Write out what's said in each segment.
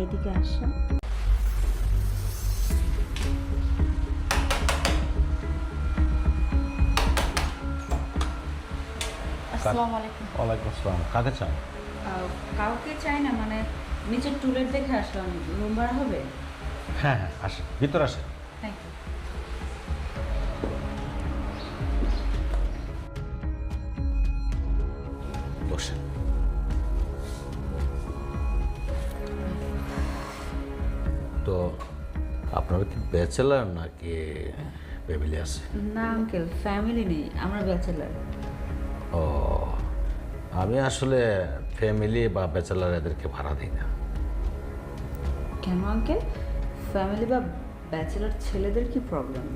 এদিকে আসো। আসসালামু আলাইকুম। ওয়ালাইকুম আসসালাম। কাকে চান? কাউকে চাই না, মানে নিচের টুলেট দেখে আসলাম। রুম ভাড়া হবে? হ্যাঁ হ্যাঁ, আসেন, ভিতরে আসেন। Thank you. বসেন। তো আপনারা কি ব্যাচেলার নাকি ফ্যামিলি আছে? না আঙ্কেল, ফ্যামিলি নেই, আমরা ব্যাচেলার। ও, আমি আসলে ফ্যামিলি বা ব্যাচেলার এদেরকে ভাড়া দিই না। কেন আঙ্কেল? ফ্যামিলি বা ব্যাচেলার ছেলেদের কি প্রবলেম?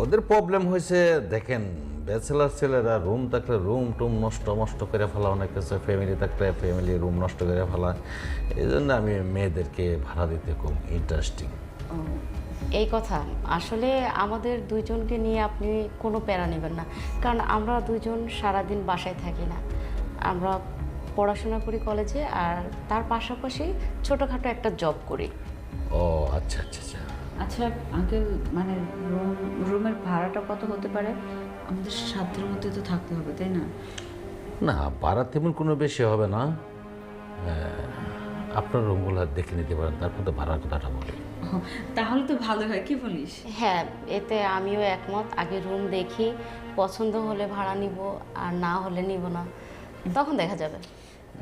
ওদের প্রবলেম হয়েছে, দেখেন, ব্যাচেলার ছেলেরা রুম থাকলে রুম টুম নষ্ট করে ফেলা, অনেক কিছু, ফ্যামিলি থাকলে ফ্যামিলি রুম নষ্ট করে ফেলা। এই জন্য আমি মেয়েদেরকে ভাড়া দিতে খুব ইন্টারেস্টিং। এই কথা আসলে আমাদের দুইজনকে নিয়ে আপনি কোনো প্যারা নেবেন না, কারণ আমরা দুইজন সারাদিন বাসায় থাকি না। আমরা পড়াশোনা করি কলেজে, আর তার পাশাপাশি ছোটোখাটো একটা জব করি। ও আচ্ছা আচ্ছা আচ্ছা। আচ্ছা আঙ্কেল, মানে রুমের ভাড়াটা কত হতে পারে? আমাদের সাধ্যের মধ্যে তো থাকতে হবে, তাই না? না, ভাড়া তেমন কোনো বেশি হবে না। আপনার রুমগুলো দেখে নিতে পারেন, তারপর তো ভাড়ার কথাটা বলি। তাহলে তো ভালো হয়, কি বলিস? হ্যাঁ, এতে আমিও একমত। আগে রুম দেখি, পছন্দ হলে ভাড়া নিব, আর না হলে নিব না, তখন দেখা যাবে।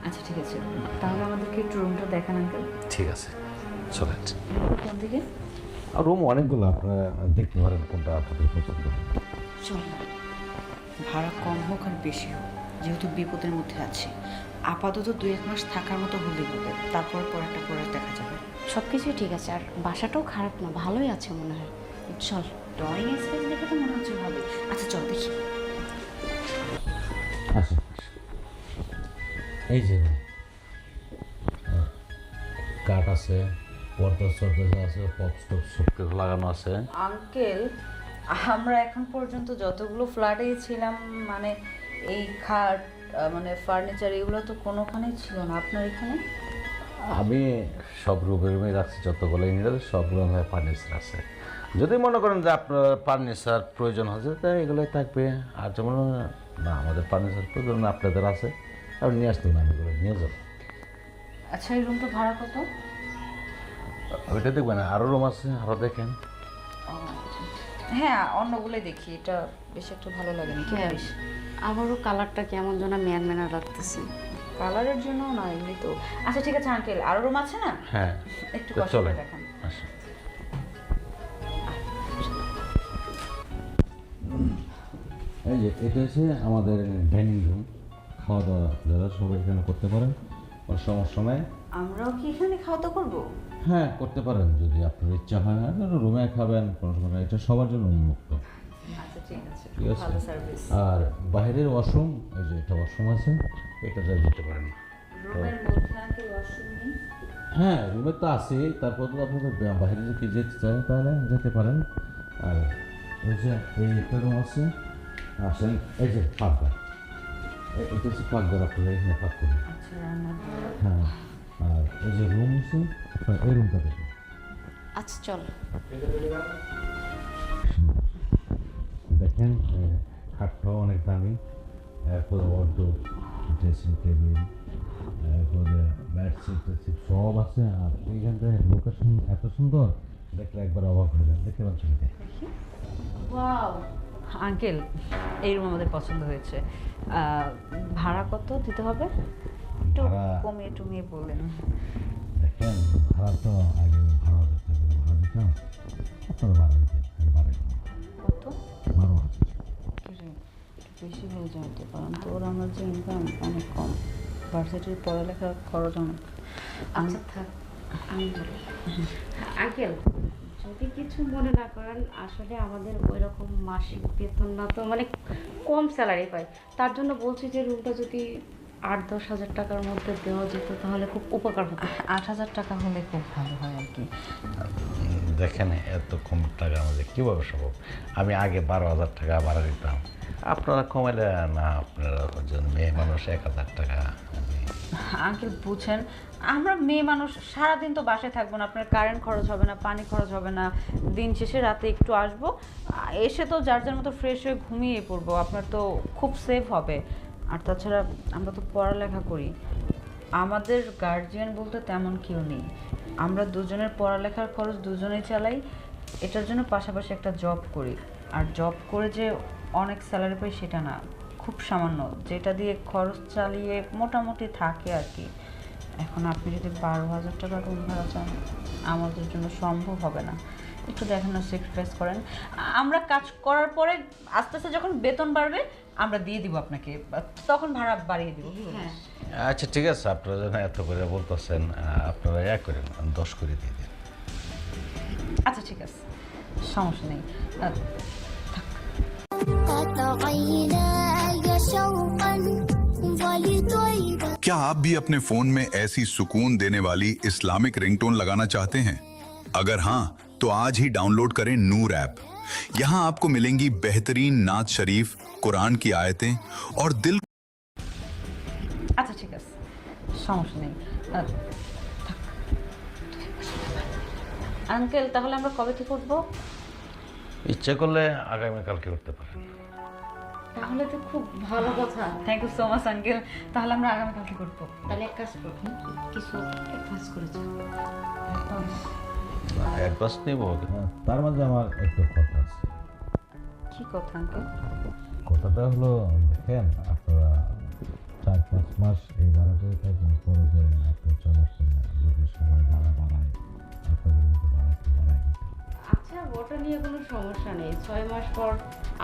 আচ্ছা ঠিক আছে, তাহলে আমাদেরকে একটু রুমটা দেখান আঙ্কেল। ঠিক আছে, চলেন। কোন দিকে? আর রুম অনেকগুলো, আপনারা দেখতে পারেন কোনটা আপনাদের পছন্দ। চল না, ভাড়া কম হোক আর বেশি হোক, যেহেতু বিপদের মধ্যে আছি, আপাতত 2-1 মাস থাকার মতো হলেই হবে, তারপর পরেরটা পরে দেখা যাবে। সব কিছুই ঠিক আছে, আর বাসাটাও খারাপ না, ভালোই আছে মনে হয়। চল। ড্রয়িং স্পেস দেখে তো মনে হচ্ছে ভালো। আচ্ছা চল দেখি। আচ্ছা, এই যে কাঠ আছে, পর্দা আছে, পপস সব কিছু লাগানো আছে। আঙ্কেল, আমরা এখন পর্যন্ত যতগুলো ফ্ল্যাটে ছিলাম, মানে এই খাট, মানে ফার্নিচার, এগুলো তো কোনোখানেই ছিল না। আপনার এখানে? আমি সব রুমে রাখছি, যতগুলো ইউনিট সব রুমে ফার্নিচার আছে। যদি মনে করেন যে আপনার ফার্নিচার প্রয়োজন হচ্ছে, তাই এগুলোই থাকবে। আর যেমন না আমাদের ফার্নিচার প্রয়োজন না আপনাদের আছে, আপনি নিয়ে আসতে না, আমি এগুলো নিয়ে যাবো। আচ্ছা, এই রুমটা ভাড়া কত? ওইটা দেখবেন, আরও রুম আছে, আরও দেখেন। হ্যাঁ, অন্যগুলোই দেখি, এটা বেশ একটু ভালো লাগে না, কি হ্যাঁ, বলিস? আমারও কালারটা কেমন যেন ম্যান লাগতেছে। কালারের জন্য না, এমনি তো। আচ্ছা ঠিক আছে আঙ্কেল, আরো রুম আছে না? হ্যাঁ, একটু তো কষ্ট চলেন, করে দেখান। আসুন। এই যে এটা হচ্ছে আমাদের ডাইনিং রুম, খাওয়া দাওয়া যারা সবাই এখানে করতে পারেন, কোনো সমস্যা নাই। আমরাও কি এখানে খাওয়া দাওয়া করবো? হ্যাঁ, করতে পারেন যদি আপনার ইচ্ছা হয়। আর রুমে খাবেন, কোনো সমস্যা নাই, এটা সবার জন্য উন্মুক্ত। আচ্ছা ঠিক আছে, ঠিক আছে। ভালো সার্ভিস। আর বাইরের ওয়াশরুম, এই যে এটা ওয়াশরুম আছে, এটাতে যেতে পারেন। রুমের মধ্যে আঙ্কেল ওয়াশরুম নেই? হ্যাঁ, রুমে তো আছে, তারপর তো আপনাদের বাইরে যদি যেতে চান তাহলে যেতে পারেন। আর এই যে এই একটা রুম আছে, আসেন, এই যে পাকঘর, এটা হচ্ছে পাকঘর, আপনারা এখানে পাক করুন। আচ্ছা, রান্নাঘর। হ্যাঁ, আর এই যে রুম আছে, আপনার এই রুমটা দেখুন। আচ্ছা চল। দেখেন, খাটটাও অনেক দামি, এরপরে ওয়ার্ডরোব, ড্রেসিং টেবিল, এরপরে বেডশিট টেডশিট সব আছে। আর এইখানটা লোকেশন এত সুন্দর, দেখলে একবার অবাক হয়ে যান। দেখতে পাচ্ছেন এটা? ওয়াও আঙ্কেল, এই রুম আমাদের পছন্দ হয়েছে। ভাড়া কত দিতে হবে? একটু ভাড়া- কমিয়ে টমিয়ে বললেন। দেখেন, ভাড়া তো আগে ভাড়া ভাড়া দিতাম, আপনারা ভাড়া দিতেন, ভাড়া কত? 12,000। একটু বেশি হয়ে যায় তো, কারণ তোর আমার যে ইনকাম অনেক কম, ভার্সিটির পড়ালেখার খরচ অনেক। আচ্ছা থাক, আমি বলি। আঙ্কেল, যদি কিছু মনে না করেন, আসলে আমাদের ওই রকম মাসিক বেতন না তো, মানে কম স্যালারি পাই, তার জন্য বলছি যে রুমটা যদি 8-10 হাজার টাকার মধ্যে দেওয়া যেত তাহলে খুব উপকার হতো। 8,000 টাকা হলে খুব ভালো হয় আর কি। দেখেন এত কম টাকা আমাদের কীভাবে সম্ভব? আমি আগে 12,000 টাকা ভাড়া দিতাম, আপনারা কমাইলে না, আপনারা মেয়ে মানুষ 1,000 টাকা। আঙ্কেল বুঝছেন, আমরা মেয়ে মানুষ সারাদিন তো বাসায় থাকবো না, আপনার কারেন্ট খরচ হবে না, পানি খরচ হবে না, দিন শেষে রাতে একটু আসবো, এসে তো যার যার মতো ফ্রেশ হয়ে ঘুমিয়ে পড়বো, আপনার তো খুব সেফ হবে। আর তাছাড়া আমরা তো পড়ালেখা করি, আমাদের গার্জিয়ান বলতে তেমন কেউ নেই, আমরা দুজনের পড়ালেখার খরচ দুজনেই চালাই, এটার জন্য পাশাপাশি একটা জব করি। আর জব করে যে অনেক স্যালারি পাই সেটা না, খুব সামান্য, যেটা দিয়ে খরচ চালিয়ে মোটামুটি থাকে আর কি। এখন আপনি যদি 12,000 টাকা রুম ভাড়া চান, আমাদের জন্য সম্ভব হবে না। একটু দেখেন না, স্যাক্রিফাইস করেন, আমরা কাজ করার পরে আস্তে আস্তে যখন বেতন বাড়বে আমরা দিয়ে দিব আপনাকে, তখন ভাড়া বাড়িয়ে দিব। হ্যাঁ আচ্ছা ঠিক আছে, আপনারা যখন এত করে বলতেছেন, আপনারা 1 করেন, আমি 10 করে দিয়ে দিন। আচ্ছা ঠিক আছে, সমস্যা নেই। قطع عيناي شوقا ولطيبة क्या आप भी अपने फोन में ऐसी सुकून देने वाली इस्लामिक रिंगटोन लगाना चाहते हैं? अगर हाँ, तो आज ही डाउनलोड करें नूर ऐप। यहाँ आपको मिलेंगी बेहतरीन नात शरीफ, कुरान की आयतें और दिल আচ্ছা ঠিক আছে, সমস্যা নেই। আঙ্কেল তাহলে আমরা কবে থেকে উঠবো? ইচ্ছে করলে আগামীকালকে উঠতে পারেন। তাহলে তো খুব ভালো কথা। Thank you so much uncle, তাহলে আমরা আগামীকালকে করবো। তাহলে এক কাজ করো, কিছু অ্যাডভান্স করে যাও। অ্যাডভান্স নিব, তার মাঝে আমার একটু কথা আছে। কি কথা আঙ্কেল? কথাটা হলো, দেখেন আপনারা 4-5 মাস এই ভাড়াটা থাকবেন, পরে যে আপনি 6 মাস যদি সবাই ভাড়া বাড়ায়, আপনাদের মতো ভাড়া একটু বাড়ায় দিতে। আচ্ছা ওটা নিয়ে কোনো সমস্যা নেই, 6 মাস পর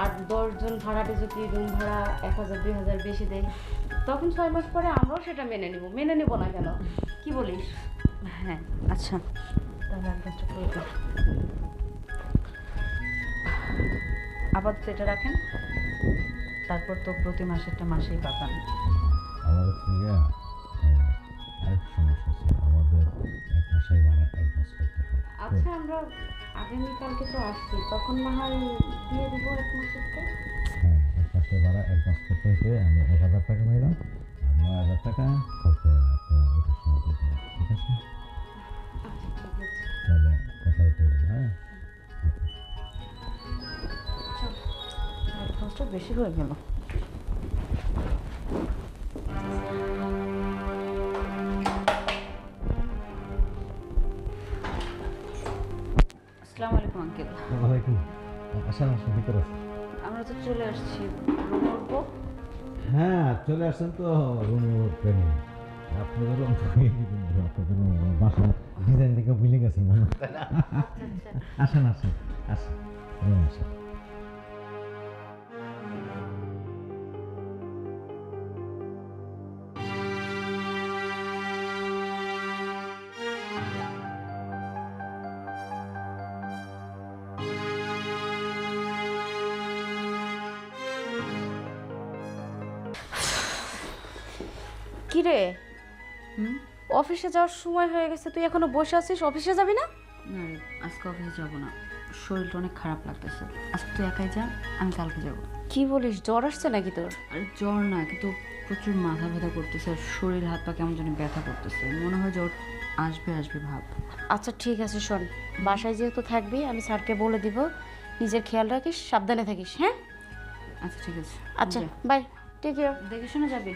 8-10 জন ভাড়াটে যদি রুম ভাড়া 1,000-2,000 বেশি দেয়, তখন 6 মাস পরে আমরাও সেটা মেনে নিব না কেন, কি বলিস? হ্যাঁ আচ্ছা, তাহলে অ্যাডভান্সটা করে দিন। আপাতত এটা রাখেন, তারপর তো প্রতি মাসেরটা মাসেই পাবেন। আমাদের থেকে আরেক সমস্যা আছে, আমাদের 1 মাসের ভাড়া অ্যাডভান্স করতে হয়। আচ্ছা আমরা আগামীকালকে তো আসছি, তখন না হয় দিয়ে দিব 1 মাসেরটা। হ্যাঁ, 1 মাসের ভাড়া অ্যাডভান্স করতে হইতে আমি 1,000 টাকা পাইলাম, আর 9,000 টাকা কালকে আপনার ওটার সময় দিতে হবে, ঠিক আছে? আচ্ছা ঠিক আছে, তাহলে কথাই করবেন, হ্যাঁ? চল। অ্যাডভান্সটা বেশি হয়ে গেল। আসসালামু আলাইকুম আঙ্কেল। ওয়ালাইকুম আসসালাম, ভিতরে আছে। আমরা তো চলে আসছি, রুম উঠবো। হ্যাঁ চলে আসছেন তো, রুমে উঠবেন। আপনাদের বাসা ডিজাইন দেখে ভুলে গেছেন মনে হয়। আসেন আসেন আসেন, রুমে আসেন। কি রে, অফিসে যাওয়ার সময় হয়ে গেছে, তুই এখনো বসে আছিস, অফিসে যাবি না? না রে, আজকে অফিসে যাবো না, শরীরটা অনেক খারাপ লাগতেছে। আজকে তুই একাই যা, আমি কালকে যাবো। কি বলিস, জ্বর আসছে নাকি তোর? আরে জ্বর না, কিন্তু প্রচুর মাথা ব্যথা করতেছে, আর শরীর হাত পা কেমন জানি ব্যথা করতেছে, মনে হয় জ্বর আসবে আসবে ভাব। আচ্ছা ঠিক আছে, শোন, বাসায় যেহেতু থাকবি আমি স্যারকে বলে দিব, নিজের খেয়াল রাখিস, সাবধানে থাকিস, হ্যাঁ? আচ্ছা ঠিক আছে, আচ্ছা বাই, টেক কেয়ার। দেখে শুনে যাবি।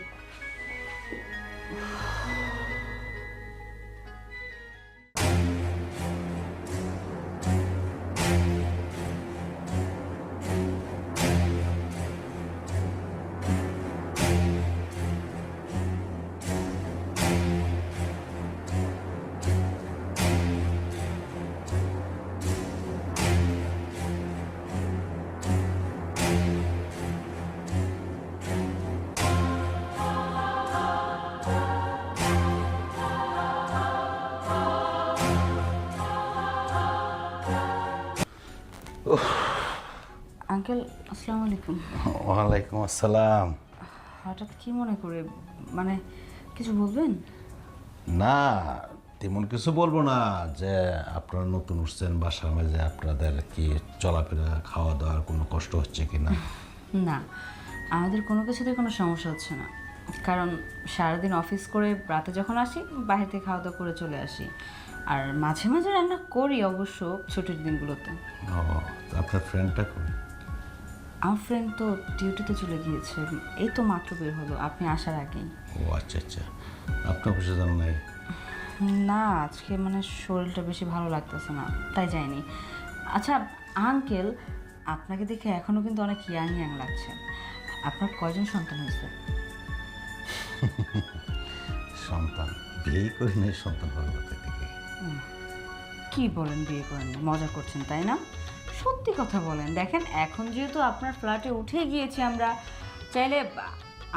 আঙ্কেল আসসালামু আলাইকুম। ওয়ালাইকুম আসসালাম। হঠাৎ কি মনে করে, মানে কিছু বলবেন? না তেমন কিছু বলবো না যে আপনারা নতুন উঠছেন বাসার মাঝে আপনাদের কি চলাফেরা খাওয়া দাওয়ার কোনো কষ্ট হচ্ছে কি না? না, আমাদের কোনো কিছুতে কোনো সমস্যা হচ্ছে না, কারণ সারাদিন অফিস করে রাতে যখন আসি বাইরে থেকে খাওয়া দাওয়া করে চলে আসি, আর মাঝে মাঝে রান্না করি অবশ্য ছুটির দিনগুলোতে। ও, তা আপনার ফ্রেন্ডটা কই? আমার ফ্রেন্ড তো ডিউটিতে চলে গিয়েছে, এই তো মাত্র বের হলো আপনি আসার আগেই। ও আচ্ছা আচ্ছা, আপনার অফিসে জানা নাই? না, আজকে মানে শরীরটা বেশি ভালো লাগতেছে না, তাই যাইনি। আচ্ছা আঙ্কেল, আপনাকে দেখে এখনও কিন্তু অনেক ইয়াং ইয়াং লাগছে। আপনার কয়জন সন্তান হয়েছে? সন্তান বিয়ে করি নাই, সন্তান হবে কোথা থেকে? কি বলেন, বিয়ে করেন না? মজা করছেন তাই না? সত্যি কথা বলেন। দেখেন এখন যেহেতু আপনার ফ্ল্যাটে উঠে গিয়েছি আমরা, চাইলে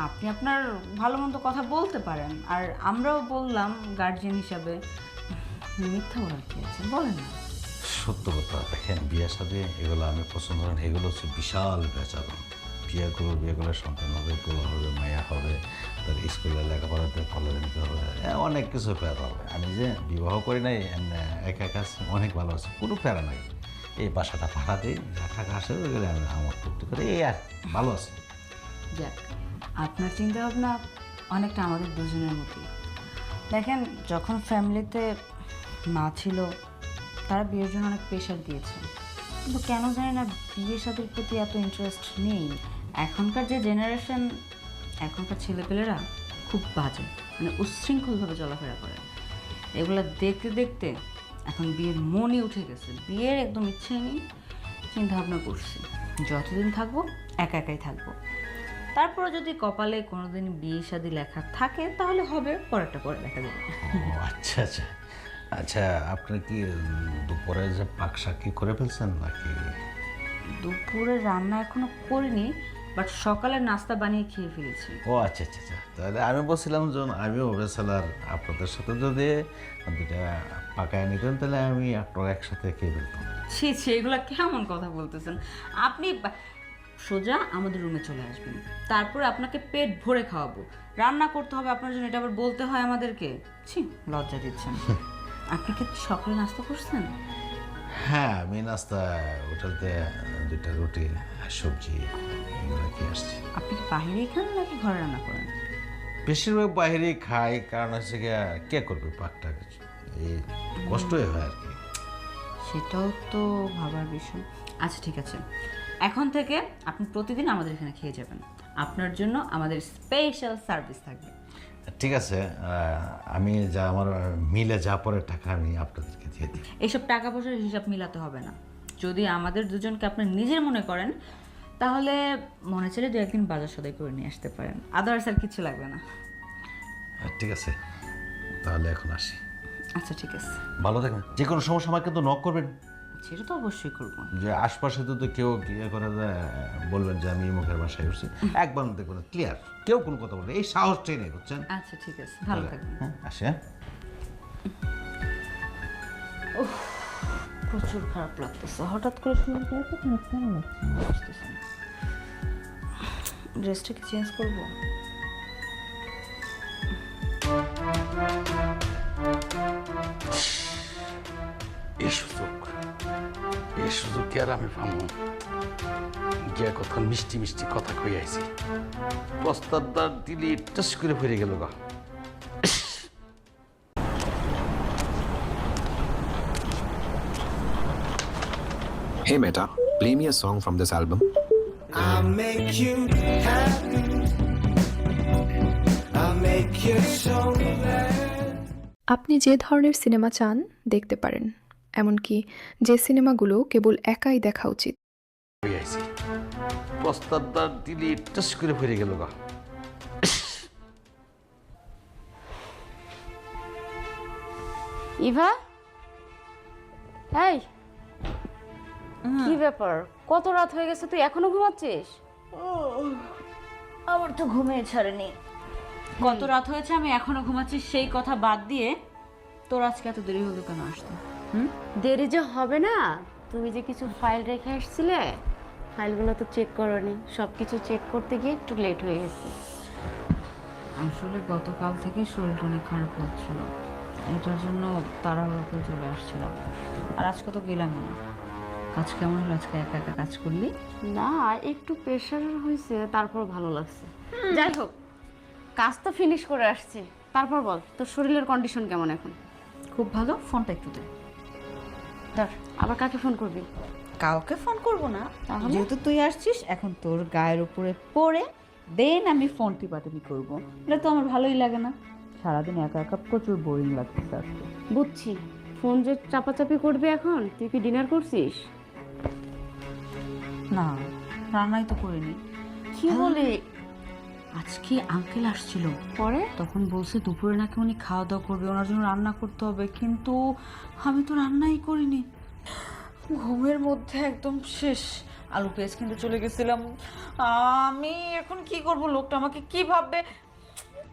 আপনি আপনার ভালো মন্দ কথা বলতে পারেন, আর আমরাও বললাম গার্জিয়ান হিসাবে। মিথ্যা বলার কি আছে, বলেন না। সত্য কথা, দেখেন বিয়ে সাথে এগুলো আমি পছন্দ করেন, এগুলো হচ্ছে বিশাল বেচারণ। বিয়ে করলে সন্তান হবে, পোলা হবে, মায়া হবে, তার স্কুলে লেখাপড়াতে কলেজে নিতে হবে, অনেক কিছু প্যারা হবে। আমি যে বিবাহ করি নাই, একা একা অনেক ভালো আছে, কোনো প্যারা নাই। এই বাসাটা ভাড়া দিই, যা টাকা আসে ওইগুলো আমি আমার তৃপ্তি করে এই আর ভালো আছে। যাক, আপনার চিন্তা ভাবনা অনেকটা আমাদের দুজনের মতোই। দেখেন যখন ফ্যামিলিতে মা ছিল তারা বিয়ের জন্য অনেক প্রেশার দিয়েছে, কিন্তু কেন জানি না বিয়ের সাথের প্রতি এত ইন্টারেস্ট নেই। এখনকার যে জেনারেশন, এখনকার ছেলেপেলেরা খুব বাজে, মানে উচ্ছৃঙ্খলভাবে চলাফেরা করে। এগুলো দেখতে দেখতে এখন বিয়ের মনই উঠে গেছে, বিয়ের একদম ইচ্ছে নেই। চিন্তা ভাবনা করছি যতদিন থাকবো একা একাই থাকবো, তারপরে যদি কপালে কোনোদিন বিয়ে শাদী লেখা থাকে তাহলে হবে, পরেরটা পরে দেখা যাবে। ও আচ্ছা আচ্ছা আচ্ছা, আপনি কি দুপুরে যে পাক শাক কি করে ফেলছেন নাকি? দুপুরে রান্না এখনো করিনি, বাট সকালে নাস্তা বানিয়ে খেয়ে ফেলেছি। ও আচ্ছা আচ্ছা আচ্ছা, তাহলে আমি বলছিলাম যে আমিও বেসালার আপনাদের সাথে যদি দুটা পাকায় নিতেন তাহলে আমি আপনারা একসাথে খেয়ে ফেলতাম। ছি ছি, এগুলো কেমন কথা বলতেছেন আপনি? সোজা আমাদের রুমে চলে আসবেন, তারপরে আপনাকে পেট ভরে খাওয়াবো। রান্না করতে হবে আপনার জন্য, এটা আবার বলতে হয় আমাদেরকে? ছি, লজ্জা দিচ্ছেন। আপনি কি সকালে নাস্তা করছেন? হ্যাঁ, আমি নাস্তা হোটেলতে দুটা রুটি আর সবজি এগুলো খেয়ে আসছি। আপনি কি বাইরেই খান নাকি ঘরে রান্না করেন? বেশিরভাগ বাইরেই খাই, কারণ হচ্ছে কে করবে পাকটা, এই কষ্টই হয় আর কি। সেটাও তো ভাবার বিষয়। আচ্ছা ঠিক আছে, এখন থেকে আপনি প্রতিদিন আমাদের এখানে খেয়ে যাবেন, আপনার জন্য আমাদের স্পেশাল সার্ভিস থাকবে। ঠিক আছে, আমি যা আমার মিলে যা পরে টাকা আমি আপনাদেরকে দিয়ে দিই। এইসব টাকা পয়সার হিসাব মিলাতে হবে না। যদি আমাদের দুজনকে আপনি নিজের মনে করেন তাহলে মনে চাইলে দু একদিন বাজার সদাই করে নিয়ে আসতে পারেন, আদার্স আর কিছু লাগবে না। ঠিক আছে, তাহলে এখন আসি। আচ্ছা ঠিক আছে, ভালো থাকবেন। যে কোনো সমস্যা আমাকে কিন্তু নক করবেন, সেটা তো অবশ্যই করবো। যে আশপাশে তো কেউ ইয়ে করে বলবেন যে আমি মুখের বাসায় উঠছি, একবার দেখবেন ক্লিয়ার, কেউ কোনো কথা বলবে, এই সাহসটাই নেই, বুঝছেন? আচ্ছা ঠিক আছে, ভালো থাকবেন। হ্যাঁ, আসি। হ্যাঁ, প্রচুর খারাপ লাগতেছে, হঠাৎ করে শুরু করে তো খারাপ কেন লাগছে বুঝতেছি না। ড্রেসটা কি চেঞ্জ করবো? এই সুযোগ কি আর আমি পাবো? গিয়া কতক্ষণ মিষ্টি মিষ্টি কথা কই আইছি, প্রস্তাবদার দিলি টাস করে ফিরে গেল গা। Hey Meta, play me a song from this album. I'll make you happy. I'll make you so glad. আপনি যে ধরনের সিনেমা চান দেখতে পারেন, এমনকি যে সিনেমাগুলো কেবল একাই দেখা উচিত। কই আইছি, প্রস্তাবদার দিলি টাস করে ফিরে গেল গা। ইভা, এই কি ব্যাপার? কত রাত হয়ে গেছে, তুই এখনো ঘুমাচ্ছিস? আমার তো ঘুমিয়ে ছাড়েনি। কত রাত হয়েছে আমি এখনো ঘুমাচ্ছি সেই কথা বাদ দিয়ে তোর আজকে এত দেরি হলো কেন আসতে? দেরি যে হবে না, তুমি যে কিছু ফাইল রেখে আসছিলে, ফাইলগুলো তো চেক করোনি। সব কিছু চেক করতে গিয়ে একটু লেট হয়ে গেছে। আসলে গতকাল থেকে শরীরটা অনেক খারাপ লাগছিল, এটার জন্য তাড়াহুড়ো করে চলে আসছিলাম। আর আজকে তো গেলামই না। কাজ কেমন হলো আজকে একা একা কাজ করলি? না, একটু প্রেশার হয়েছে, তারপর ভালো লাগছে। যাই হোক, কাজ তো ফিনিশ করে আসছি। তারপর বল, তোর শরীরের কন্ডিশন কেমন এখন? খুব ভালো। ফোনটা একটু দে। ধর, আবার কাকে ফোন করবি? কাউকে ফোন করব না, তাহলে? যেহেতু তুই আসছিস এখন তোর গায়ের উপরে পড়ে দেন আমি ফোন টিপাটিপি করবো। এটা তো আমার ভালোই লাগে না। সারাদিন একা একা প্রচুর বোরিং লাগতেছে আজকে। বুঝছি, ফোন যে চাপাচাপি করবি এখন। তুই কি ডিনার করছিস? না, রান্নাই তো করিনি। কি বলে? আজকে আঙ্কেল আসছিল, পরে তখন বলছে দুপুরে নাকি উনি খাওয়া দাওয়া করবে, ওনার জন্য রান্না করতে হবে, কিন্তু আমি তো রান্নাই করিনি। ঘুমের মধ্যে একদম শেষ। আলু পেঁয়াজ কিন্তু চলে গেছিলাম। আমি এখন কি করব? লোকটা আমাকে কি ভাববে?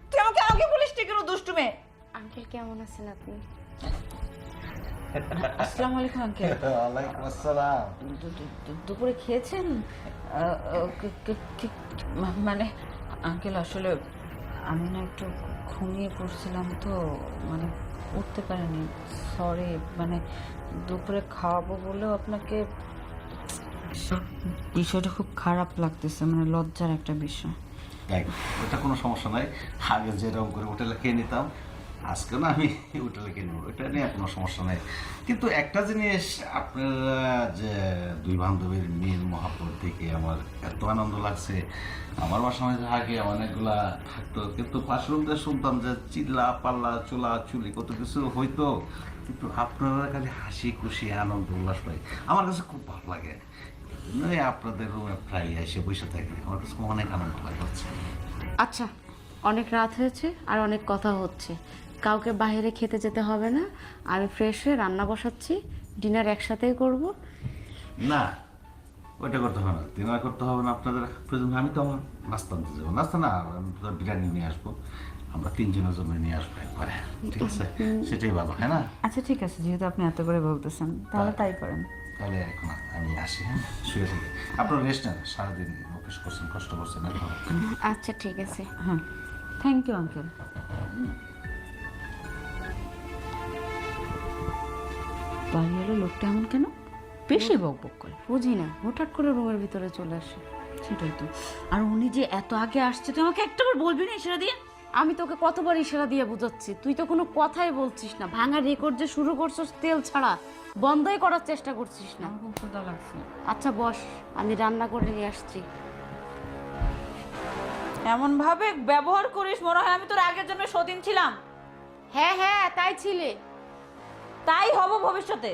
তুই আমাকে আগে বলিস নি কেন, দুষ্টু মেয়ে? আঙ্কেল কেমন আছেন আপনি? আসসালামু আলাইকুম আঙ্কেল। ওয়ালাইকুম আসসালাম। দুপুরে খেয়েছেন? মানে আঙ্কেল আসলে আমি না একটু ঘুমিয়ে পড়ছিলাম তো, মানে উঠতে পারিনি। সরি, মানে দুপুরে খাওয়াবো বলেও আপনাকে বিষয়টা খুব খারাপ লাগতেছে, মানে লজ্জার একটা বিষয়। দেখ, ওটা কোনো সমস্যা নাই। আগে যেরকম করে হোটেলে খেয়ে নিতাম, আজকে না আমি হোটেলে খেয়ে নেবো, এটা নিয়ে কোনো সমস্যা নেই। কিন্তু একটা জিনিস, আপনারা যে দুই বান্ধবীর মিল মহাপর থেকে আমার এত আনন্দ লাগছে। আমার বাসার মধ্যে আগে অনেকগুলা থাকতো, কিন্তু পাশরুমতে শুনতাম যে চিল্লা পাল্লা চুলা চুলি কত কিছু হইতো, কিন্তু আপনারা খালি হাসি খুশি আনন্দ উল্লাস পাই। আমার কাছে খুব ভালো লাগে। এই আপনাদের রুমে প্রায় এসে বসে থাকি, আমার কাছে অনেক আনন্দ লাগছে। আচ্ছা, অনেক রাত হয়েছে আর অনেক কথা হচ্ছে। কাউকে বাইরে খেতে যেতে হবে না। আমি ফ্রেশ হয়ে রান্না বসাচ্ছি, ডিনার একসাথেই করব। না, ওইটা করতে হবে না, ডিনার করতে হবে না আপনাদের প্রয়োজন। আমি তো আমার নাস্তা আনতে যাবো। নাস্তা না, আমি তো বিরিয়ানি নিয়ে আসবো। আমরা তিনজনের জন্য নিয়ে আসবো একবারে, ঠিক আছে? সেটাই ভালো, হ্যাঁ না? আচ্ছা ঠিক আছে, যেহেতু আপনি এত করে বলতেছেন তাহলে তাই করেন। তাহলে এখন আমি আসি, হ্যাঁ? শুয়ে থাকি। আপনার রেস্ট নেন, সারাদিন অফিস করছেন, কষ্ট করছেন, এখন আচ্ছা ঠিক আছে। হ্যাঁ, থ্যাংক ইউ আঙ্কেল। বাড়ি এলো লোকটা এমন কেন? বেশি বক বক করে। বুঝি না, হঠাৎ করে রুমের ভিতরে চলে আসে। সেটাই তো। আর উনি যে এত আগে আসছে, তুই আমাকে একটাবার বলবি না ইশারা দিয়ে? আমি তোকে কতবার ইশারা দিয়ে বুঝাচ্ছি, তুই তো কোনো কথাই বলছিস না। ভাঙা রেকর্ড যে শুরু করছিস তেল ছাড়া, বন্ধই করার চেষ্টা করছিস না। আমার খুব ক্ষুধা লাগছে। আচ্ছা বস, আমি রান্না করে নিয়ে আসছি। এমন ভাবে ব্যবহার করিস মনে হয় আমি তোর আগের জন্য সতীন ছিলাম। হ্যাঁ হ্যাঁ, তাই ছিলে। তাই হব ভবিষ্যতে।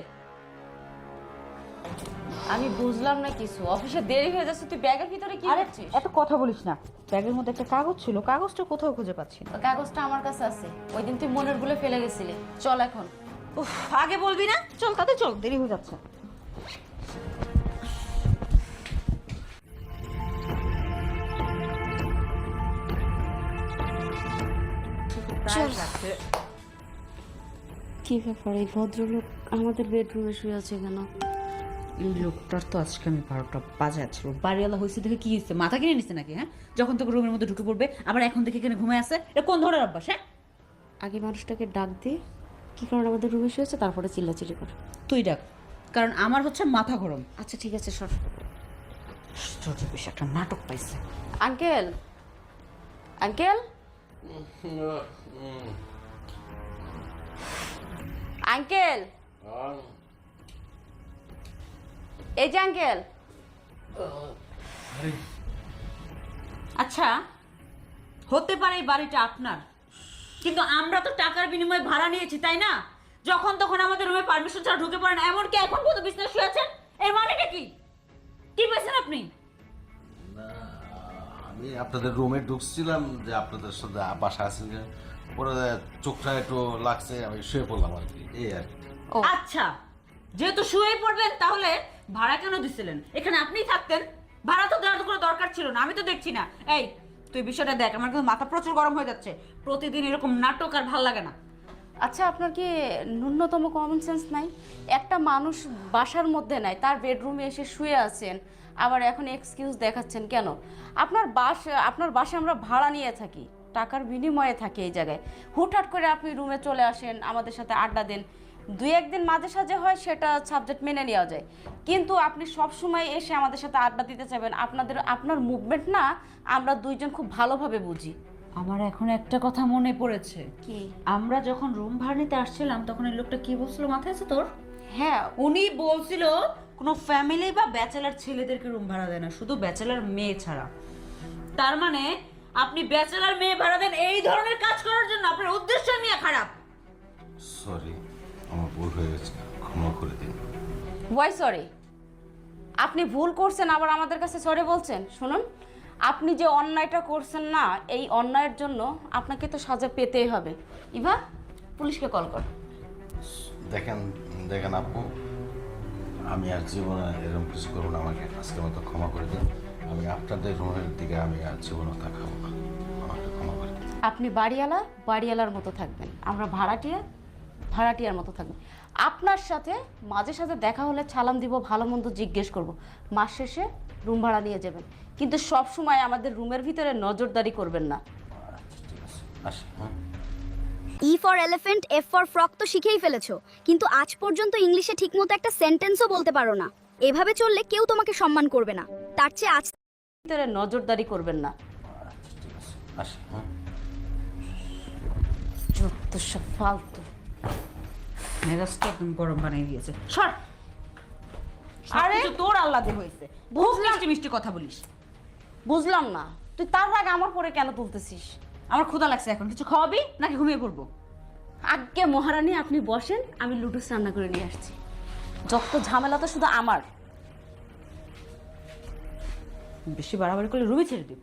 আমি বুঝলাম না কিছু। অফিসে দেরি হয়ে যাচ্ছে, তুই ব্যাগের ভিতরে কি আরে করছিস? এত কথা বলিস না। ব্যাগের মধ্যে একটা কাগজ ছিল, কাগজটা কোথাও খুঁজে পাচ্ছি না। ওই কাগজটা আমার কাছে আছে, ওই দিন তুই মনের ভুলে ফেলে গেছিলি। চল এখন। উফ, আগে বলবি না? চল তাতে চল, দেরি হয়ে যাচ্ছে। কি ব্যাপার, এই ভদ্রলোক আমাদের বেডরুমে শুয়ে আছে কেন? এই লোকটার তো আজকে আমি 12টা বাজাচ্ছিল। বাড়িওয়ালা হয়েছে দেখে কি হয়েছে? মাথা কিনে নিচ্ছে নাকি? হ্যাঁ, যখন তোকে রুমের মধ্যে ঢুকে পড়বে আবার এখন দেখে এখানে ঘুমায় আছে। এটা কোন ধরনের অভ্যাস? হ্যাঁ, আগে মানুষটাকে ডাক দে, কি কারণ আমাদের রুমে শুয়েছে, তারপরে চিল্লাচিল্লি কর। তুই ডাক, কারণ আমার হচ্ছে মাথা গরম। আচ্ছা ঠিক আছে, সর। আশ্চর্য বেশ একটা নাটক পাইছে। আঙ্কেল, আঙ্কেল, আঙ্কেল, এই যে আঙ্কেল। আচ্ছা, হতে পারে এই বাড়িটা আপনার, কিন্তু আমরা তো টাকার বিনিময়ে ভাড়া নিয়েছি, তাই না? যখন তখন আমাদের রুমে পারমিশন ছাড়া ঢুকে পড়েন, এমনকি এখন পর্যন্ত বিছানায় শুয়ে আছেন। এর মানেটা কি? কি পেয়েছেন আপনি? আমি আপনাদের রুমে ঢুকছিলাম যে আপনাদের সাথে বাসা আছে, যে পরে চোখটা একটু লাগছে, আমি শুয়ে পড়লাম আর কি, এই আর কি। আচ্ছা, যেহেতু শুয়ে পড়বেন তাহলে ভাড়া কেন দিছিলেন? এখানে আপনিই থাকতেন, ভাড়া তো দেওয়ার কোনো দরকার ছিল না। আমি তো দেখছি না। এই তুই বিষয়টা দেখ, আমার কিন্তু মাথা প্রচুর গরম হয়ে যাচ্ছে। প্রতিদিন এরকম নাটক আর ভাল লাগে না। আচ্ছা, আপনার কি ন্যূনতম কমন সেন্স নাই? একটা মানুষ বাসার মধ্যে নাই, তার বেডরুমে এসে শুয়ে আছেন, আবার এখন এক্সকিউজ দেখাচ্ছেন কেন? আপনার বাসায় আমরা ভাড়া নিয়ে থাকি। টাকার বিনিময়ে থাকে এই জায়গায়। হুটহাট করে আপনি রুমে চলে আসেন, আমাদের সাথে আড্ডা দেন, 2-1 দিন মাঝে সাঝে হয়, সেটা সাবজেক্ট মেনে নেওয়া যায়। কিন্তু আপনি সব সময় এসে আমাদের সাথে আড্ডা দিতে চাইবেন, আপনার মুভমেন্ট না আমরা দুইজন খুব ভালোভাবে বুঝি। আমার এখন একটা কথা মনে পড়েছে। কি? আমরা যখন রুম ভাড়া নিতে আসছিলাম তখন এই লোকটা কি বলছিল মাথায় আছে তোর? হ্যাঁ, উনি বলছিল কোনো ফ্যামিলি বা ব্যাচেলার ছেলেদেরকে রুম ভাড়া দেয় না, শুধু ব্যাচেলার মেয়ে ছাড়া। তার মানে আপনি ব্যাচেলার মেয়ে ভাড়া দেন এই ধরনের কাজ করার জন্য? আপনার উদ্দেশ্য নিয়ে খারাপ। সরি, আমার ভুল হয়ে গেছে, ক্ষমা করে দিন। Why sorry? আপনি ভুল করছেন আবার আমাদের কাছে সরি বলছেন? শুনুন, আপনি যে অন্যায়টা করছেন না, এই অন্যায়ের জন্য আপনাকে তো সাজা পেতেই হবে। ইভা, পুলিশকে কল কর। দেখেন দেখেন আপু, আমি আর জীবনে এরকম কিছু করবো না, আমাকে আজকের মতো ক্ষমা করে দিন। আমি আপনাদের রুমের দিকে আমি আর জীবনও তাকাবো না, আমাকে ক্ষমা করে দিন। আপনি বাড়িওয়ালার মতো থাকবেন, আমরা ভাড়াটিয়ার মতো থাকবেন। আপনার সাথে মাঝে সাঝে দেখা হলে সালাম দিব, ভালো মন্দ জিজ্ঞেস করব, মাস শেষে রুম ভাড়া নিয়ে যাবেন। কিন্তু সব সময় আমাদের রুমের ভিতরে নজরদারি করবেন না। ঠিক আছে, আসি। হ্যাঁ, E for elephant, F for frock তো শিখেই ফেলেছো, কিন্তু আজ পর্যন্ত ইংলিশে ঠিকমতো একটা সেন্টেন্সও বলতে পারো না। এভাবে চললে কেউ তোমাকে সম্মান করবে না। তার চেয়ে আজ ভিতরে নজরদারি করবেন না। ঠিক আছে, আসি। হ্যাঁ, যত সব ফালতু। মেজাজটা একদম গরম বানিয়ে দিয়েছে। সর। আরে আরে তোর আল্লাদে হয়েছে, বহুত মিষ্টি মিষ্টি কথা বলিস। বুঝলাম না, তুই তার আগে আমার পরে কেন তুলতেছিস? আমার ক্ষুধা লাগছে, এখন কিছু খাওয়াবি নাকি ঘুমিয়ে পড়বো? আগে মহারানী আপনি বসেন, আমি লুডুস রান্না করে নিয়ে আসছি। যত ঝামেলা তো শুধু আমার। বেশি বাড়াবাড়ি করলে রুমে ছেড়ে দিব।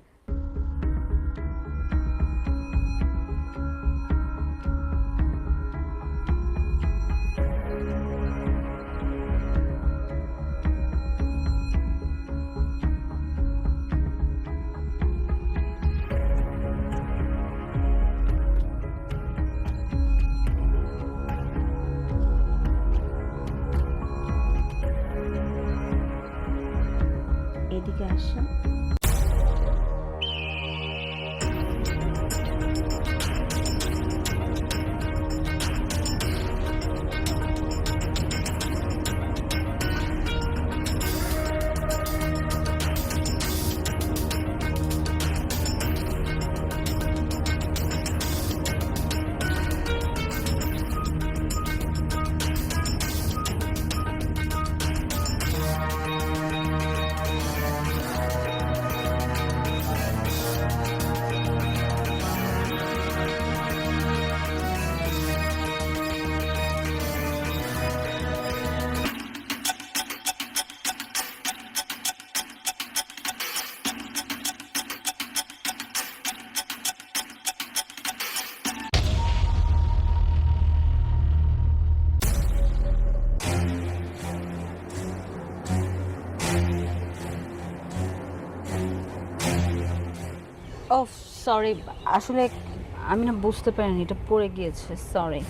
এদিকে আসো। ও সরি, আসলে আমি না বুঝতে পারিনি, এটা পড়ে গিয়েছে, সরি।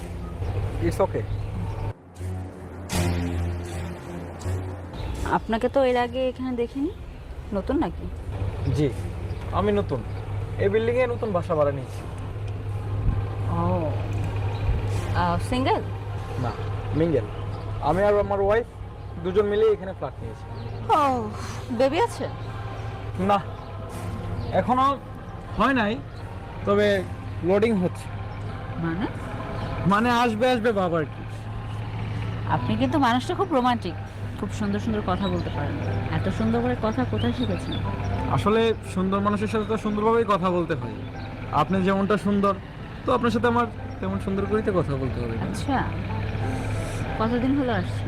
It's okay. আপনাকে তো এর আগে এখানে দেখিনি, নতুন নাকি? জি, আমি নতুন, এই বিল্ডিংয়ে নতুন বাসা ভাড়া নিয়েছি। ও সিঙ্গেল? না, মিঙ্গেল। আমি আর আমার ওয়াইফ দুজন মিলে এখানে ফ্ল্যাট নিয়েছি। ও বেবি আছে? না, এখনো হয় নাই, তবে লোডিং হচ্ছে। মানে মানে আসবে বাবার কি। আপনি কিন্তু মানুষটা খুব রোমান্টিক, খুব সুন্দর সুন্দর কথা বলতে পারেন। এত সুন্দর করে কথা কোথায় শিখেছেন? আসলে সুন্দর মানুষের সাথে তো সুন্দরভাবেই কথা বলতে হয়। আপনি যেমনটা সুন্দর, তো আপনার সাথে আমার তেমন সুন্দর করেই তো কথা বলতে হবে। আচ্ছা, কতদিন হলো আসছে?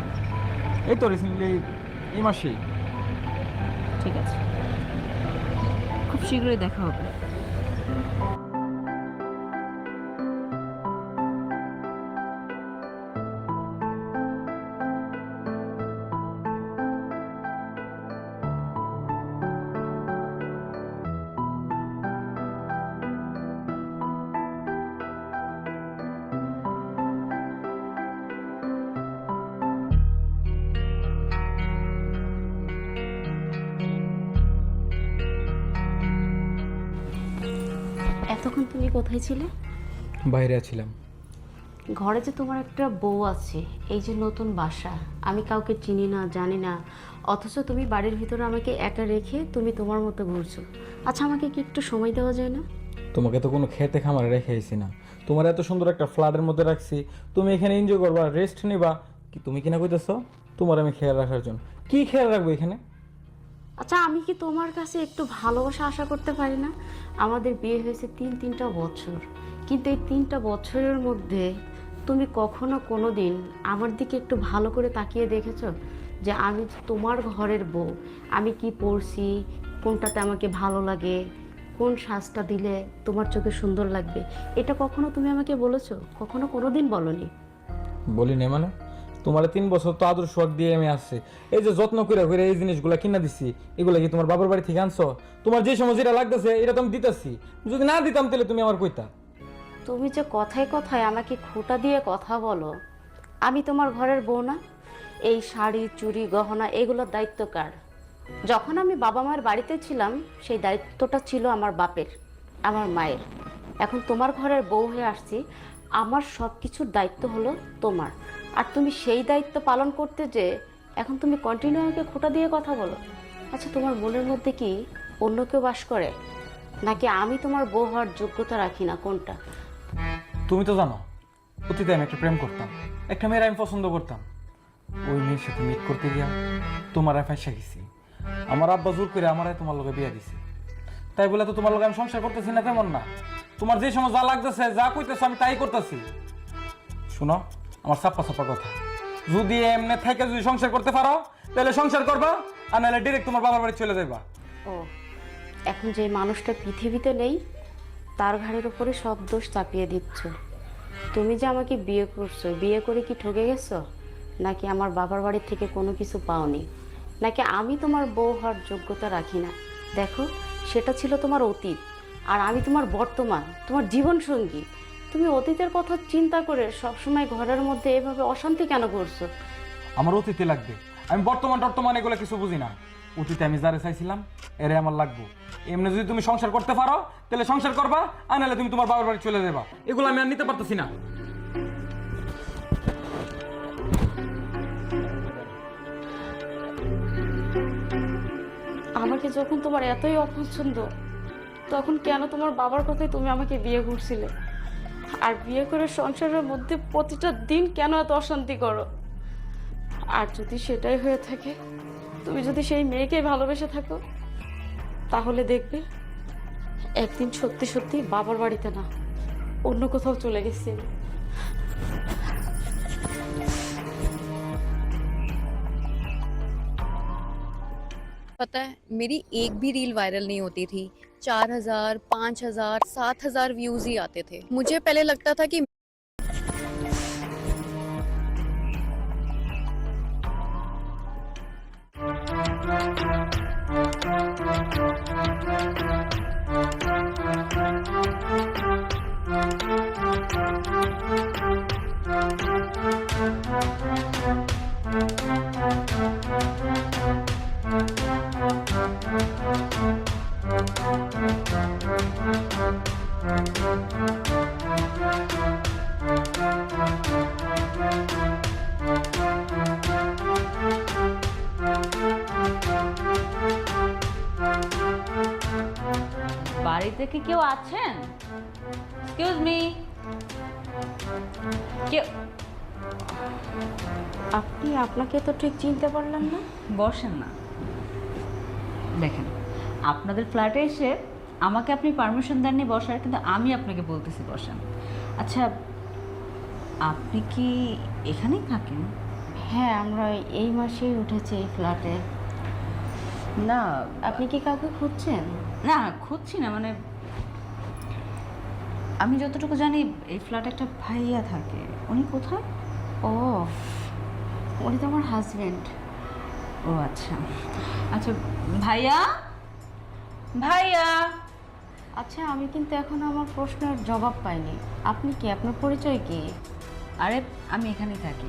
এই তো রিসেন্টলি, এই মাসেই। ঠিক আছে, খুব শীঘ্রই দেখা হবে। এতক্ষণ তুমি কোথায় ছিলে? বাইরে ছিলাম। ঘরে যে তোমার একটা বউ আছে, এই যে নতুন বাসা, আমি কাউকে চিনি না জানি না, অথচ তুমি বাড়ির ভিতরে আমাকে একা রেখে তুমি তোমার মতো ঘুরছো। আচ্ছা আমাকে কি একটু সময় দেওয়া যায় না? তোমাকে তো কোনো খেতে খামারে রেখে আইছি না, তোমার এত সুন্দর একটা ফ্ল্যাটের মধ্যে রাখছি, তুমি এখানে এনজয় করবা, রেস্ট নিবা, কি তুমি কিনা কইতেছো তোমার আমি খেয়াল রাখার জন্য? কি খেয়াল রাখবো এখানে? আচ্ছা আমি কি তোমার কাছে একটু ভালোবাসা আশা করতে পারি না? আমাদের বিয়ে হয়েছে তিনটা বছর, কিন্তু এই 3টা বছরের মধ্যে তুমি কখনো কোনো দিন আমার দিকে একটু ভালো করে তাকিয়ে দেখেছো যে আমি তোমার ঘরের বউ, আমি কি পরছি, কোনটাতে আমাকে ভালো লাগে, কোন সাজটা দিলে তোমার চোখে সুন্দর লাগবে, এটা কখনো তুমি আমাকে বলেছো? কখনো কোনো দিন বলনি। বলি না মানে? তোমার 3 বছর তো আদর শখ দিয়ে আমি আসছি, এই যে যত্ন করে করে এই জিনিসগুলো কিনা দিছি, এগুলো কি তোমার বাবার বাড়ি থেকে আনছো? তোমার যে সময় যেটা লাগতেছে এটা তো আমি দিতেছি, যদি না দিতাম তাহলে তুমি আমার কইতা। তুমি যে কথায় কথায় আমাকে খোঁটা দিয়ে কথা বলো, আমি তোমার ঘরের বউ না? এই শাড়ি চুড়ি গহনা এগুলোর দায়িত্ব কার? যখন আমি বাবা মায়ের বাড়িতে ছিলাম সেই দায়িত্বটা ছিল আমার বাপের, আমার মায়ের। এখন তোমার ঘরের বউ হয়ে আসছি, আমার সব কিছুর দায়িত্ব হলো তোমার। আর তুমি সেই দায়িত্ব পালন করতে যে এখন তুমি কন্টিনিউ আমাকে খোঁটা দিয়ে কথা বলো। আচ্ছা তোমার মনের মধ্যে কি অন্য কেউ বাস করে, নাকি আমি তোমার বউ হওয়ার যোগ্যতা রাখি না, কোনটা? তুমি তো জানো অতীতে আমি একটা প্রেম করতাম, একটা মেয়ের আমি পছন্দ করতাম, ওই মেয়ের সাথে মিট করতে গিয়া তোমার ফাঁসা গেছি। আমার আব্বা জোর করে আমার তোমার লগে বিয়ে দিছে, তাই বলে তো তোমার লগে আমি সংসার করতেছি না তেমন না। তোমার যে সময় যা লাগতেছে যা কইতেছে আমি তাই করতেছি। শুনো আমার সাপ্পা সাপ্পা কথা, যদি এমনি থেকে যদি সংসার করতে পারো তাহলে সংসার করবা, আর নাহলে ডিরেক্ট তোমার বাবার বাড়ি চলে যাইবা। ও, এখন যে মানুষটা পৃথিবীতে নেই তার ঘাড়ের উপরে সব দোষ চাপিয়ে দিচ্ছ। তুমি যে আমাকে বিয়ে করছো, বিয়ে করে কি ঠকে গেছো, নাকি আমার বাবার বাড়ি থেকে কোনো কিছু পাওনি, নাকি আমি তোমার বউ হওয়ার যোগ্যতা রাখি না? দেখো সেটা ছিল তোমার অতীত, আর আমি তোমার বর্তমান, তোমার জীবন সঙ্গী। তুমি অতীতের কথা চিন্তা করে সবসময় ঘরের মধ্যে এভাবে অশান্তি কেন করছো? আমার অতীতে লাগবে, আমি বর্তমান এগুলো কিছু বুঝি না। অতীতে আমি যারে চাইছিলাম এরে আমার লাগবে। এমনি যদি তুমি সংসার করতে পারো তাহলে সংসার করবা, আর নাহলে তুমি তোমার বাবার বাড়ি চলে যাবা। এগুলো আমি আর নিতে পারতেছি না। আমাকে যখন তোমার এতই অপছন্দ, তখন কেন তোমার বাবার কথায় তুমি আমাকে বিয়ে করছিলে? আর বিয়ে করে সংসারের মধ্যে প্রতিটা দিন কেন এত অশান্তি করো? আর যদি সেটাই হয়ে থাকে, তুমি যদি সেই মেয়েকে ভালোবেসে থাকো, তাহলে দেখবে একদিন সত্যি সত্যি বাবার বাড়িতে না অন্য কোথাও চলে গেছি। पता है मेरी एक भी रील वायरल नहीं होती थी, 4000, 5000, 7000 व्यूज ही आते थे। मुझे पहले लगता था कि বাড়িতে কি কেউ আছেন? এক্সকিউজ মি, কেউ? আপনি আপনাকে তো ঠিক চিনতে পারলাম না। বসেন না। দেখেন, আপনাদের ফ্ল্যাটে এসে আমাকে আপনি পারমিশন দেননি বসার, কিন্তু আমি আপনাকে বলতেছি বসেন। আচ্ছা, আপনি কি এখানেই থাকেন? হ্যাঁ, আমরা এই মাসেই উঠেছি এই ফ্ল্যাটে। না, আপনি কি কাউকে খুঁজছেন? না খুঁজছি না, মানে আমি যতটুকু জানি এই ফ্ল্যাটে একটা ভাইয়া থাকে। উনি কোথায়? ও, উনি তো আমার হাজবেন্ড। ও আচ্ছা আচ্ছা, ভাইয়া ভাইয়া। আচ্ছা, আমি কিন্তু এখন আমার প্রশ্নের জবাব পাইনি। আপনি কি, আপনার পরিচয় কি? আরে আমি এখানেই থাকি।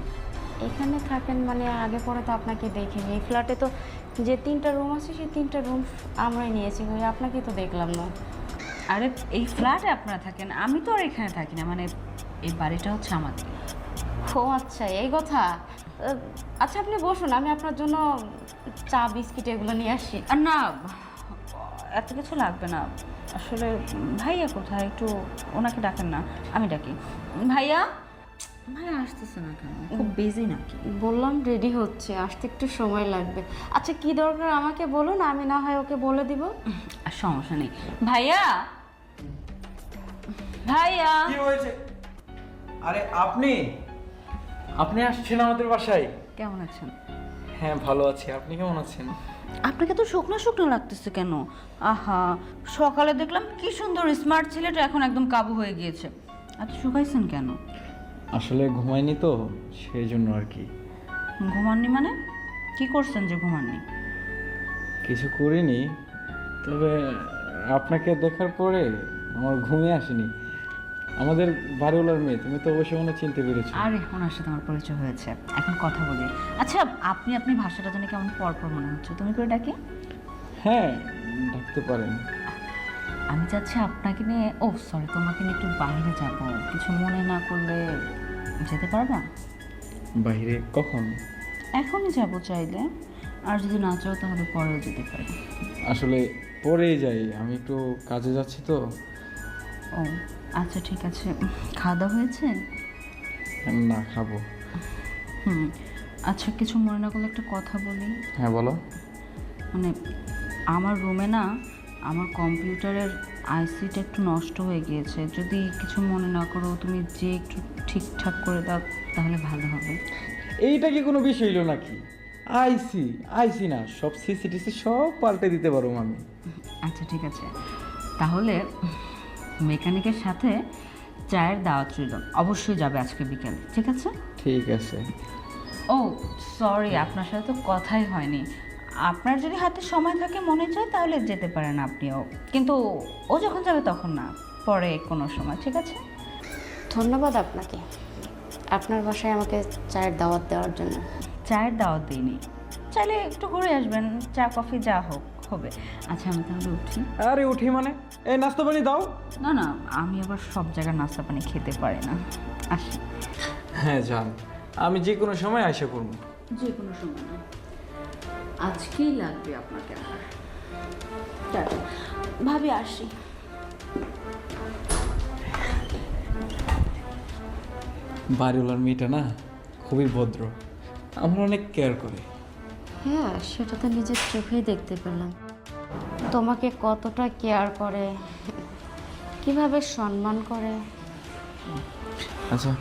এখানে থাকেন মানে আগে পরে তো আপনাকে দেখিনি। এই ফ্ল্যাটে তো যে 3টা রুম আছে সেই 3টা রুম আমরাই নিয়েছি, ওই আপনাকে তো দেখলাম না। আরে এই ফ্ল্যাটে আপনারা থাকেন, আমি তো আর এখানে থাকি না, মানে এই বাড়িটা হচ্ছে আমাদের। ও আচ্ছা, এই কথা। আচ্ছা আপনি বসুন, আমি আপনার জন্য চা বিস্কিট এগুলো নিয়ে আসি। আর না, এত কিছু লাগবে না। আসলে ভাইয়া কোথায়, একটু ওনাকে ডাকেন না, আমি ডাকি। ভাইয়া, ভাইয়া আসতেছে না কেন? খুব বিজি নাকি? বললাম রেডি হচ্ছে, আসতে একটু সময় লাগবে। আচ্ছা কি দরকার আমাকে বলুন, আমি না হয় ওকে বলে দিব। আর সমস্যা নেই। ভাইয়া, ভাইয়া। কি হয়েছে? আরে আপনি আপনি আসছেন আমাদের বাসায়? কেমন আছেন? হ্যাঁ ভালো আছি, আপনি কেমন আছেন? আপনাকে তো শুকনো শুকনো লাগতেছে কেন? আহা, সকালে দেখলাম কি সুন্দর স্মার্ট ছেলেটা, এখন একদম কাবু হয়ে গিয়েছে। আচ্ছা শুকাইছেন কেন? আসলে ঘুমাইনি তো, সেই জন্য আর কি। ঘুমাননি মানে? কি করছেন যে ঘুমাননি? কিছু করিনি, তবে আপনাকে দেখার পরে আমার ঘুমিয়ে আসেনি। আমাদের বাড়িওয়ালার মেয়ে, তুমি তো অবশ্যই মনে চিনতে পেরেছো। আরে ওনার সাথে আমার পরিচয় হয়েছে, এখন কথা বলি। আচ্ছা আপনি ভাষাটা জানি কেমন পরপর মনে হচ্ছে, তুমি করে ডাকি? হ্যাঁ ডাকতে পারেন। আমি চাচ্ছি আপনাকে নিয়ে, ও সরি, তোমাকে নিয়ে একটু বাইরে যাব, কিছু মনে না করলে যেতে পারবা? বাইরে কখন? এখনই যাব চাইলে, আর যদি না চাও তাহলে পরেও যেতে পারি। আসলে পরেই যাই, আমি একটু কাজে যাচ্ছি তো। ও আচ্ছা ঠিক আছে। খাওয়া দাওয়া হয়েছে? না, খাবো। আচ্ছা কিছু মনে না করলে একটা কথা বলি। হ্যাঁ বলো। মানে আমার রুমে না, আমার কম্পিউটারের আইসিটা একটু নষ্ট হয়ে গিয়েছে, যদি কিছু মনে না করো তুমি যে একটু ঠিকঠাক করে দাও তাহলে ভালো হবে। এইটা কি কোনো বিষয় হলো নাকি? আইসি না, সব সিসিটিসি সব পাল্টে দিতে পারো আমি। আচ্ছা ঠিক আছে, তাহলে মেকানিকের সাথে চায়ের দাওয়াত রইল, অবশ্যই যাবে আজকে বিকেল, ঠিক আছে? ঠিক আছে। ও সরি, আপনার সাথে তো কথাই হয়নি। আপনার যদি হাতে সময় থাকে মনে চায় তাহলে যেতে পারেন আপনিও, কিন্তু ও যখন যাবে তখন না, পরে কোনো সময়, ঠিক আছে? ধন্যবাদ আপনাকে, আপনার বাসায় আমাকে চায়ের দাওয়াত দেওয়ার জন্য। চায়ের দাওয়াত দিইনি, চাইলে একটু ঘুরে আসবেন, চা কফি যা হোক হবে। আচ্ছা আমি তাহলে উঠি। আরে উঠি মানে? এই নাস্তা পানি দাও। না না, আমি আবার সব জায়গার নাস্তা পানি খেতে পারি না, আসি। হ্যাঁ যান, আমি যে কোনো সময় আশা করবো। যে কোনো সময় না, আজকেই লাগবে আপনাকে আমার। টাটা ভাবি, আসি। বাড়িওয়ালার মেয়েটা না খুবই ভদ্র, আমরা অনেক কেয়ার করে। হ্যাঁ সেটা তো নিজের চোখেই দেখতে পেলাম, তোমাকে কতটা কেয়ার করে, কিভাবে সম্মান করে। আচ্ছা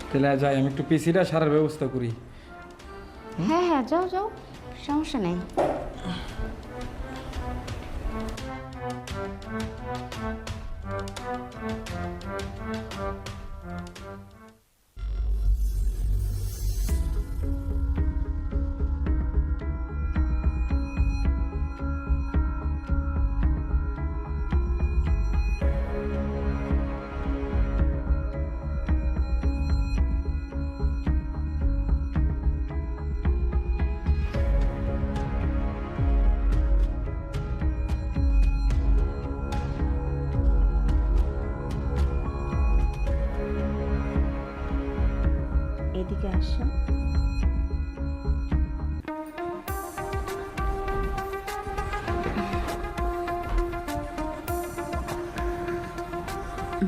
তাহলে যাই, আমি একটু পিসিটা সারার ব্যবস্থা করি। হ্যাঁ হ্যাঁ যাও যাও, সমস্যা নেই। এদিকে আসো।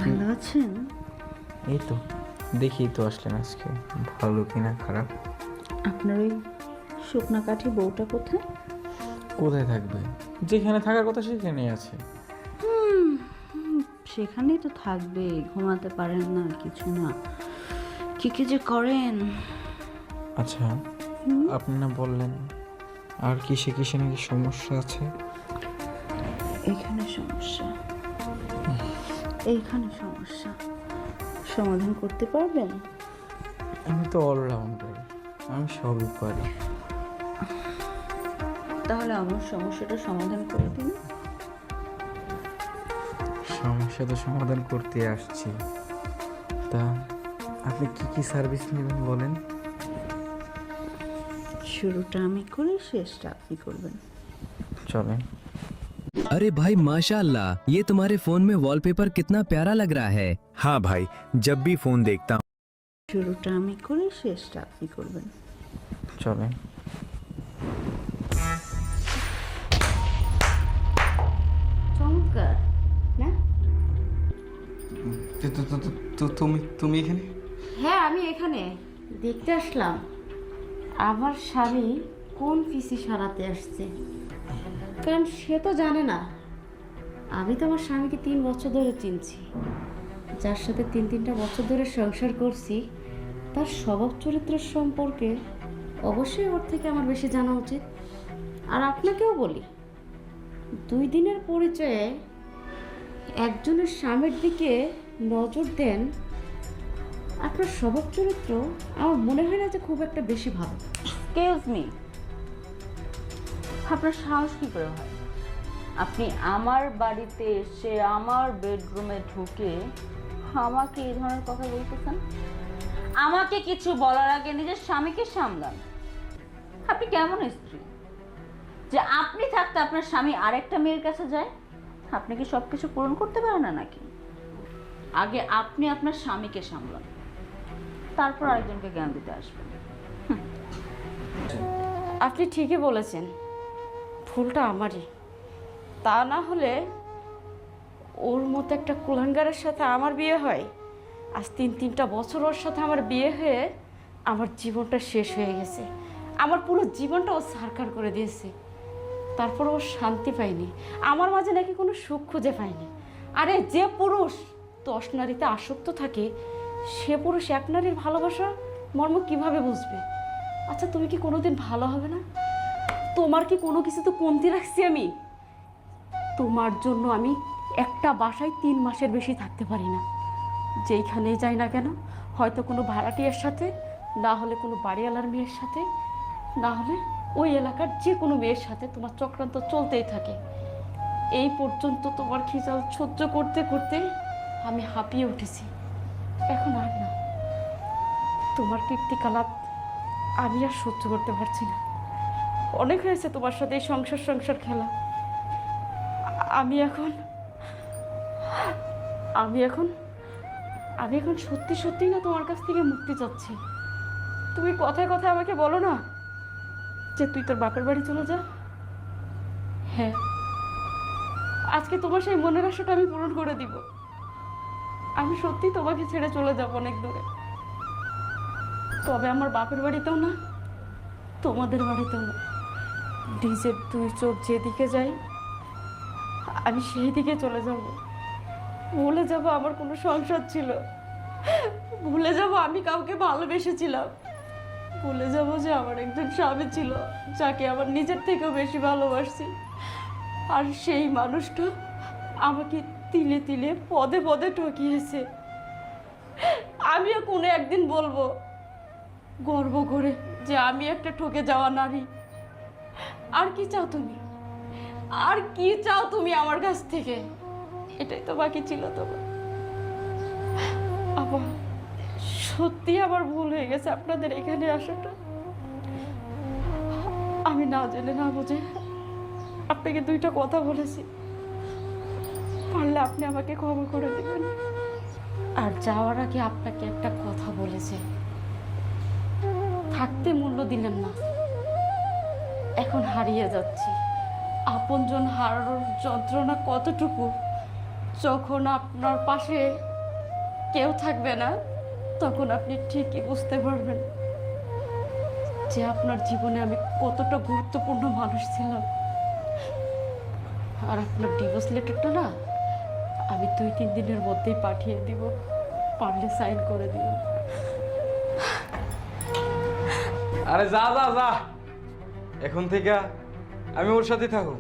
ভালো আছেন? এই তো দেখি তো আসলেন আজকে, ভালো কিনা খারাপ। আপনার ওই শুকনা কাঠি বউটা কোথায়? কোথায় থাকবে, যেখানে থাকার কথা সেখানেই আছে। সেখানেই তো থাকবে, ঘুমাতে পারেন না, কিছু না, কি কি যে করেন। আচ্ছা আপনি না বললেন আর কিসে কিসে নাকি সমস্যা আছে? এখানে সমস্যা, এইখানে সমস্যা, সমাধান করতে পারবেন? আমি তো অলরাউন্ডার, আমি সবই পারি। তাহলে আমার সমস্যাটা সমাধান করে দিন। সমস্যা তো সমাধান করতে আসছি, তা আপনি কি কি সার্ভিস নেবেন বলেন? শুরুটা আমি করি, শেষটা আপনি করবেন। চলেন। अरे भाई माशाल्लाह, ये तुम्हारे फोन में वॉलपेपर कितना प्यारा लग रहा है। हाँ भाई, जब भी फोन देखता हूँ। শুরুটা আমি করি, শেষটা আপনি করবেন। চলেন। চমৎকার না? তুমি এখানে? হ্যাঁ, আমি এখানে দেখতে আসলাম আমার স্বামী কোন পিসি সারাতে আসছে, কারণ সে তো জানে না আমি তো আমার স্বামীকে 3 বছর ধরে চিনছি, যার সাথে 3-3টা বছর ধরে সংসার করছি, তার স্বভাব চরিত্রের সম্পর্কে অবশ্যই ওর থেকে আমার বেশি জানা উচিত। আর আপনাকেও বলি, 2 দিনের পরিচয়ে একজনের স্বামীর দিকে নজর দেন, আপনার স্বভাব চরিত্র আমার মনে হয় না যে খুব একটা বেশি ভালো। এক্সকিউজ মি, আপনার সাহস কি করে হয়? আপনি আমার বাড়িতে এসে আমার বেডরুমে ঢুকে আমাকে এই ধরনের কথা বলতেছেন? আমাকে কিছু বলার আগে নিজের স্বামীকে সামলান। আপনি কেমন স্ত্রী যে আপনি থাকতে আপনার স্বামী আরেকটা মেয়ের কাছে যায়? আপনি কি সব কিছু পূরণ করতে পারেন না নাকি? আগে আপনি আপনার স্বামীকে সামলান, তারপর আরেকজনকে জ্ঞান দিতে আসবেন। আপনি ঠিকই বলেছেন, ভুলটা আমারই। তা না হলে ওর মতো একটা কুলাঙ্গারের সাথে আমার বিয়ে হয়। আজ 3-3টা বছর ওর সাথে আমার বিয়ে হয়ে আমার জীবনটা শেষ হয়ে গেছে। আমার পুরো জীবনটা ও সারকার করে দিয়েছে, তারপর ও শান্তি পায়নি, আমার মাঝে নাকি কোনো সুখ খুঁজে পায়নি। আরে যে পুরুষ 10 নারীতে আসক্ত থাকে, সে পুরুষ এক নারীর ভালোবাসা মর্ম কিভাবে বুঝবে? আচ্ছা, তুমি কি কোনোদিন ভালো হবে না? তোমার কি কোনো কিছু তো কমতি রাখছি আমি? তোমার জন্য আমি একটা বাসায় 3 মাসের বেশি থাকতে পারি না। যেইখানেই যাই না কেন, হয়তো কোনো ভাড়াটিয়ার সাথে, না হলে কোনো বাড়িওয়ালার মেয়ের সাথে, না হলে ওই এলাকার যে কোনো মেয়ের সাথে তোমার চক্রান্ত চলতেই থাকে। এই পর্যন্ত তোমার খিজাল সহ্য করতে করতে আমি হাঁপিয়ে উঠেছি। এখন আর না, তোমার কীর্তিকলাপ আমি আর সহ্য করতে পারছি না। অনেক হয়েছে তোমার সাথে এই সংসার খেলা। আমি এখন সত্যি সত্যি না তোমার কাছ থেকে মুক্তি চাচ্ছি। তুমি কথায় কথায় আমাকে বলো না যে তুই তোর বাপের বাড়ি চলে যা। হ্যাঁ, আজকে তোমার সেই মনের আশাটা আমি পূরণ করে দিব। আমি সত্যি তোমাকে ছেড়ে চলে যাব অনেক দূরে, তবে আমার বাপের বাড়িতেও না, তোমাদের বাড়িতেও না। নিজের 2 চোখ যেদিকে যাই আমি সেই দিকে চলে যাব। ভুলে যাব আমার কোনো সংসার ছিল, ভুলে যাব আমি কাউকে ভালোবেসেছিলাম, ভুলে যাব যে আমার একজন স্বামী ছিল যাকে আমার নিজের থেকেও বেশি ভালোবাসছি। আর সেই মানুষটা আমাকে তিলে তিলে পদে পদে ঠকিয়েছে। আমিও কোনো একদিন বলবো গর্ব করে যে আমি একটা ঠকে যাওয়া নারী। আর কি চাও তুমি? আর কি চাও তুমি আমার কাছ থেকে? এটাই তো বাকি ছিল তোমার। আবার সত্যি আমার ভুল হয়ে গেছে আপনাদের এখানে আসাটা। আমি না জেনে না বুঝে আপনাকে 2টা কথা বলেছি, পারলে আপনি আমাকে ক্ষমা করে দেবেন। আর যাওয়ার আগে আপনাকে একটা কথা বলেছে, থাকতে মূল্য দিলেন না, এখন হারিয়ে যাচ্ছি। আপনজন হারানোর যন্ত্রণা কতটুকু, যখন আপনার পাশে কেউ থাকবে না তখন আপনি ঠিকই বুঝতে পারবেন যে আপনার জীবনে আমি কতটা গুরুত্বপূর্ণ মানুষ ছিলাম। আর আপনার ডিভোর্স লেটারটা না আমি 2-3 দিনের মধ্যেই পাঠিয়ে দিব, পারলে সাইন করে দিব। আরে যা যা যা, এখন থেকে আমি ওর সাথে থাকো।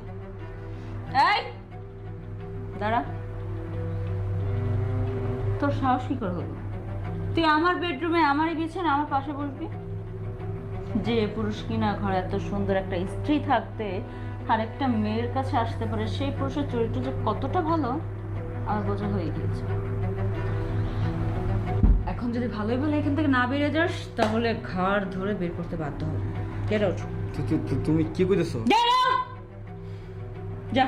এই দাঁড়া, তোর সাহস কি করে হলো? তুই আমার বেডরুমে আমারই বিছানা আমার পাশে বসবি? যে পুরুষ কিনা ঘরে এত সুন্দর একটা স্ত্রী থাকতে আর একটা মেয়ের কাছে আসতে পারে, সেই পুরুষের চরিত্র যে কতটা ভালো আমার বোঝা হয়ে গিয়েছে। এখন যদি ভালোই ভালো এখান থেকে না বেরিয়ে যাস তাহলে ঘাড় ধরে বের করতে বাধ্য হবে। Get out. তুমি কি কইতেছো? যা।